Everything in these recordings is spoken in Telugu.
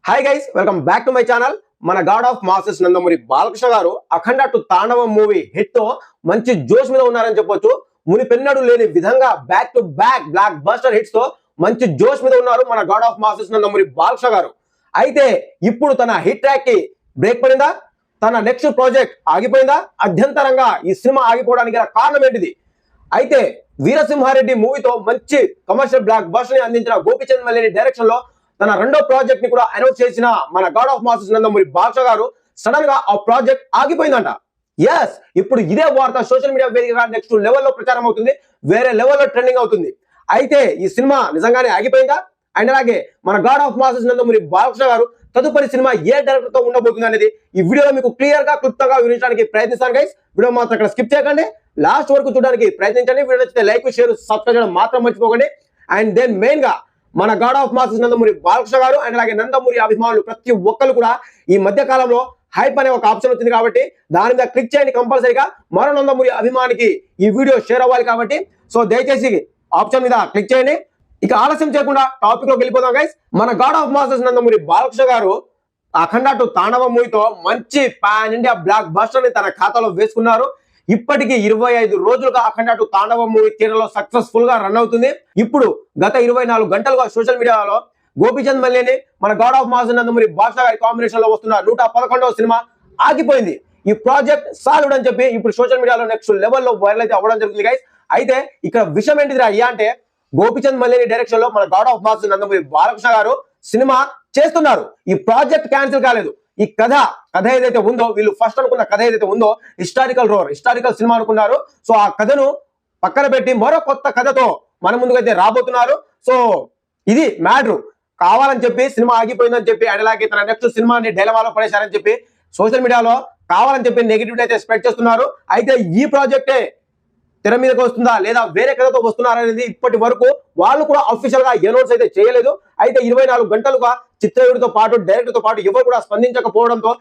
Hi guys, welcome back to my channel. మన god of masses Nandamuri Balakrishna garu Akhanda two Thandavam movie hit తో మంచి జోష్ మీద ఉన్నారని చెప్పొచ్చు. మునిపెన్నడు లేని విధంగా back to back blockbuster hits తో మంచి జోష్ మీద ఉన్నారు మన god of masses Nandamuri Balakrishna garu. అయితే ఇప్పుడు తన హిట్ ట్రాక్ కి బ్రేక్ పడిందా, తన నెక్స్ట్ ప్రాజెక్ట్ ఆగిపోయిందా, అధ్యంతరంగా ఈ సినిమా ఆగిపోవడానికి గల కారణం ఏంటిది? అయితే వీరసింహారెడ్డి మూవీతో మంచి కమర్షియల్ బ్లాక్ బస్టర్ ని అందించిన గోపిచంద్ మల్లేని డైరెక్షన్ లో తన రెండో ప్రాజెక్ట్ ని కూడా అనౌన్స్ చేసిన మన god of masses Nandamuri Balakrishna గారు సడన్ గా ఆ ప్రాజెక్ట్ ఆగిపోయిందంట. ఎస్, ఇప్పుడు ఇదే వార్త సోషల్ మీడియా వేదికగా నెక్స్ట్ లెవెల్లో ప్రచారం అవుతుంది, వేరే లెవెల్లో ట్రెండింగ్ అవుతుంది. అయితే ఈ సినిమా నిజంగానే ఆగిపోయిందా, అండ్ అలాగే మన god of masses Nandamuri Balakrishna గారు తదుపరి సినిమా ఏ డైరెక్టర్ తో ఉండబోతుంది అనేది ఈ వీడియోలో మీకు క్లియర్ గా క్లుప్తంగా వివరించడానికి ప్రయత్నిస్తాను గైస్. వీడియో మాత్రం ఇక్కడ స్కిప్ చేయకండి, లాస్ట్ వరకు చూడడానికి ప్రయత్నించండి. వీడియో నచ్చితే లైక్, షేర్, సబ్స్క్రైబ్ చేయడం మాత్రం మర్చిపోకండి. అండ్ దెన్ మెయిన్ గా మన god of masses Nandamuri Balakrishna గారు అండ్ అలాగే నందమూరి అభిమానులు ప్రతి ఒక్కరు కూడా ఈ మధ్య కాలంలో హైప్ అనే ఒక ఆప్షన్ వచ్చింది కాబట్టి దాని మీద క్లిక్ చేయండి కంపల్సరీగా. మరో నందమూరి అభిమానికి ఈ వీడియో షేర్ అవ్వాలి కాబట్టి సో దయచేసి ఆప్షన్ మీద క్లిక్ చేయండి. ఇక ఆలస్యం చేయకుండా టాపిక్ లోకి వెళ్ళిపోదాం గైస్. మన god of masses Nandamuri Balakrishna garu Akhanda two తాండవం మూవీతో మంచి పాన్ ఇండియా బ్లాక్ బస్టర్ ని తన ఖాతాలో వేసుకున్నారు. ఇప్పటికి 25 రోజులుగా అఖండ టు తాండవం మూవీ థియేటర్లో సక్సెస్ఫుల్ గా రన్ అవుతుంది. ఇప్పుడు గత 24 గంటలుగా సోషల్ మీడియాలో గోపిచంద్ మల్లేని మన god of masses Nandamuri Balakrishna గారి కాంబినేషన్ లో వస్తున్న 111వ సినిమా ఆగిపోయింది. ఈ ప్రాజెక్ట్ సాల్వ్డ్ అని చెప్పి ఇప్పుడు సోషల్ మీడియాలో నెక్స్ట్ లెవెల్లో వైరల్ అయితే అవ్వడం జరుగుతుంది గైస్. అయితే ఇక్కడ విషయం ఏంటిదిరా అయ్యా అంటే, గోపిచంద్ మల్లేని డైరెక్షన్ లో మన god of masses Nandamuri Balakrishna గారు సినిమా చేస్తున్నారు. ఈ ప్రాజెక్ట్ క్యాన్సిల్ కాలేదు. ఈ కథ ఏదైతే ఉందో, వీళ్ళు ఫస్ట్ అనుకున్న కథ ఏదైతే ఉందో హిస్టారికల్ సినిమా అనుకున్నారు. సో ఆ కథను పక్కన పెట్టి మరో కొత్త కథతో మన ముందుకైతే రాబోతున్నారు. సో ఇది మ్యాటర్. కావాలని చెప్పి సినిమా ఆగిపోయిందని చెప్పి అండ్ అలాగే తన నెక్స్ట్ సినిమాని డైలమాలో పడేశారని చెప్పి సోషల్ మీడియాలో కావాలని చెప్పి నెగిటివ్ అయితే స్ప్రెడ్ చేస్తున్నారు. అయితే ఈ ప్రాజెక్టే తెర మీదకి వస్తుందా లేదా వేరే కథతో వస్తున్నారనేది ఇప్పటి వరకు వాళ్ళు కూడా అఫీషియల్ గా అనౌన్స్ అయితే చేయలేదు. అయితే 24 గంటలుగా చిత్రయుడితో పాటు డైరెక్టర్ తో పాటు ఎవరు కూడా స్పందించకపోవడంతో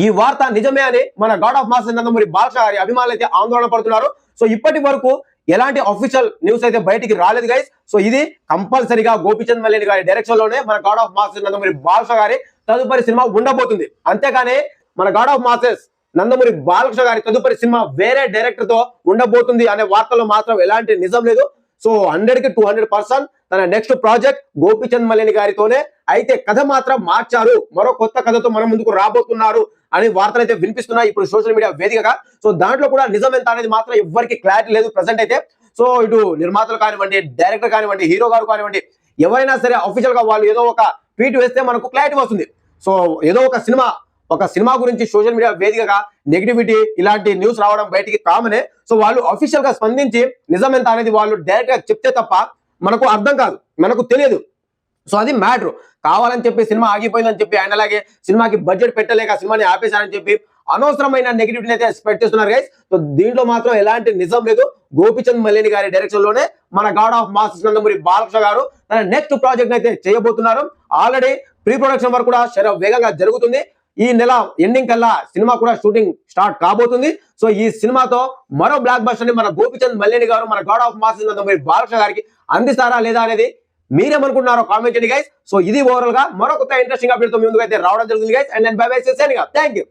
ఈ వార్త నిజమే అని మన god of masses Nandamuri Balakrishna గారి అభిమానులు అయితే ఆందోళన పడుతున్నారు. సో ఇప్పటి వరకు ఎలాంటి అఫీషియల్ న్యూస్ అయితే బయటికి రాలేదు గైస్. సో ఇది కంపల్సరీగా గోపిచంద్ మల్లేని గారి డైరెక్షన్ లోనే మన god of masses Nandamuri Balakrishna గారి తదుపరి సినిమా ఉండబోతుంది. అంతేగాని మన god of masses Nandamuri Balakrishna గారి తదుపరి సినిమా వేరే డైరెక్టర్ తో ఉండబోతుంది అనే వార్తల్లో మాత్రం ఎలాంటి నిజం లేదు. సో 100కి 200% తన నెక్స్ట్ ప్రాజెక్ట్ గోపిచంద్ మల్లేని గారితోనే. అయితే కథ మాత్రం మార్చారు, మరో కొత్త కథతో మన ముందుకు రాబోతున్నారు అని వార్తలు అయితే వినిపిస్తున్నాయి ఇప్పుడు సోషల్ మీడియా వేదికగా. సో దాంట్లో కూడా నిజం ఎంత అనేది మాత్రం ఎవ్వరికి క్లారిటీ లేదు ప్రెసెంట్ అయితే. సో ఇటు నిర్మాతలు కానివ్వండి, డైరెక్టర్ కానివ్వండి, హీరో గారు కానివ్వండి, ఎవరైనా సరే అఫీషియల్ గా వాళ్ళు ఏదో ఒక ట్వీట్ వేస్తే మనకు క్లారిటీ వస్తుంది. సో ఏదో ఒక సినిమా గురించి సోషల్ మీడియా వేదికగా నెగిటివిటీ ఇలాంటి న్యూస్ రావడం బయటికి కామనే. సో వాళ్ళు అఫీషియల్ గా స్పందించి నిజం ఎంత అనేది వాళ్ళు డైరెక్ట్ గా చెప్తే తప్ప మనకు అర్థం కాదు, మనకు తెలియదు. సో అది మ్యాటర్. కావాలని చెప్పి సినిమా ఆగిపోయిందని చెప్పి అండ్ అలాగే సినిమాకి బడ్జెట్ పెట్టలేక సినిమాని ఆపేశారని చెప్పి అనవసరమైన నెగిటివిటీని అయితే స్ప్రెడ్ చేస్తున్నారు గైస్. సో దీంట్లో మాత్రం ఎలాంటి నిజం లేదు. గోపిచంద్ మల్లేని గారి డైరెక్షన్ లోనే మన god of masses Nandamuri Balakrishna గారు తన నెక్స్ట్ ప్రాజెక్ట్ అయితే చేయబోతున్నారు. ఆల్రెడీ ప్రీ ప్రొడక్షన్ వర్క్ కూడా వేగంగా జరుగుతుంది. ఈ నెల ఎండింగ్ కల్లా సినిమా కూడా షూటింగ్ స్టార్ట్ కాబోతుంది. సో ఈ సినిమాతో మరో బ్లాక్ బస్టర్ ని మన గోపిచంద్ మల్లేని గారు మన god of masses Nandamuri Balakrishna గారికి అందిస్తారా లేదా అనేది మీరేమనుకుంటున్నారో కామెంట్ చేయండి గైస్. సో ఇది ఓవరాల్ గా మరో కొత్త ఇంట్రెస్టింగ్ అప్డేట్ తో మీ ముందుకు అయితే రావడం జరుగుతుంది guys. And by by, thank you.